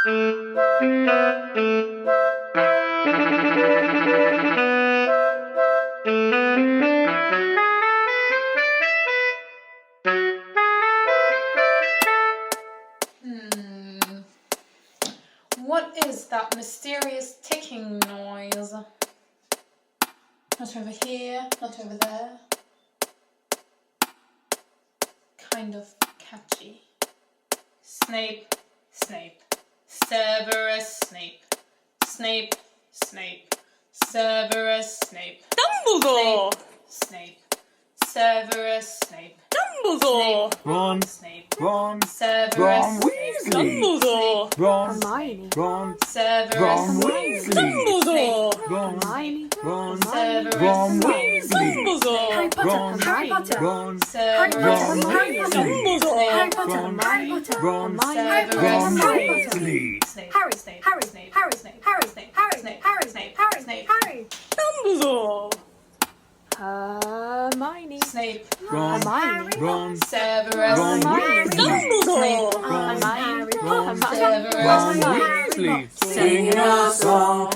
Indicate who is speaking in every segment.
Speaker 1: What is that mysterious ticking noise? Not over here, not over there. Kind of catchy. Snape, Snape, Severus Snape, Snape, Snape, Severus Snape,
Speaker 2: Dumbledore!
Speaker 1: Snape, Severus Snape,
Speaker 2: Dumbledore!
Speaker 3: Ron,
Speaker 1: Snape,
Speaker 3: Ron,
Speaker 1: Severus
Speaker 3: Ron
Speaker 1: Snape,
Speaker 3: Weasley.
Speaker 2: Dumbledore!
Speaker 3: Ron,
Speaker 4: Hermione.
Speaker 3: Ron,
Speaker 1: Severus
Speaker 3: Ron
Speaker 1: Snape,
Speaker 3: Weasley.
Speaker 2: Dumbledore!
Speaker 3: Ron,
Speaker 4: Hermione.
Speaker 3: Ron,
Speaker 1: Severus
Speaker 3: Ron
Speaker 1: Snape,
Speaker 3: Weasley.
Speaker 2: Dumbledore!
Speaker 4: Harry Potter.
Speaker 3: Ron,
Speaker 4: Harry Potter.
Speaker 3: Ron,
Speaker 1: Severus
Speaker 3: Ron
Speaker 1: Snape,
Speaker 3: Weasley.
Speaker 2: Dumbledore!
Speaker 4: Harry Potter.
Speaker 3: Ron,
Speaker 4: Harry Potter.
Speaker 3: Ron,
Speaker 4: Hermione.
Speaker 3: Ron
Speaker 4: Harry
Speaker 3: Weasley.
Speaker 1: Snape,
Speaker 4: Harry.
Speaker 1: Snape,
Speaker 4: Harry.
Speaker 1: Snape,
Speaker 4: Harry.
Speaker 1: Snape,
Speaker 4: Harry.
Speaker 1: Snape,
Speaker 4: Harry.
Speaker 1: Snape,
Speaker 4: Harry.
Speaker 1: Snape,
Speaker 4: Harry.
Speaker 1: Snape,
Speaker 4: Harry.
Speaker 2: Dumbledore!
Speaker 4: Hermione.
Speaker 1: Snape,
Speaker 3: Ron,
Speaker 4: Hermione.
Speaker 3: Ron,
Speaker 1: Severus
Speaker 3: Ron
Speaker 1: Snape,
Speaker 2: Dumbledore!
Speaker 4: Hermione.
Speaker 3: Ron,
Speaker 1: Severus
Speaker 3: Ron
Speaker 1: Snape,
Speaker 3: Weasley. Singing a song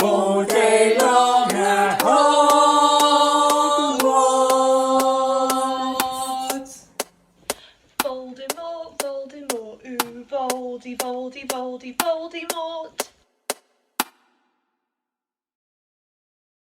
Speaker 3: all day long at Hogwarts.
Speaker 2: Voldemort, Voldemort, ooh, Voldy, Voldy, Voldy, Voldemort.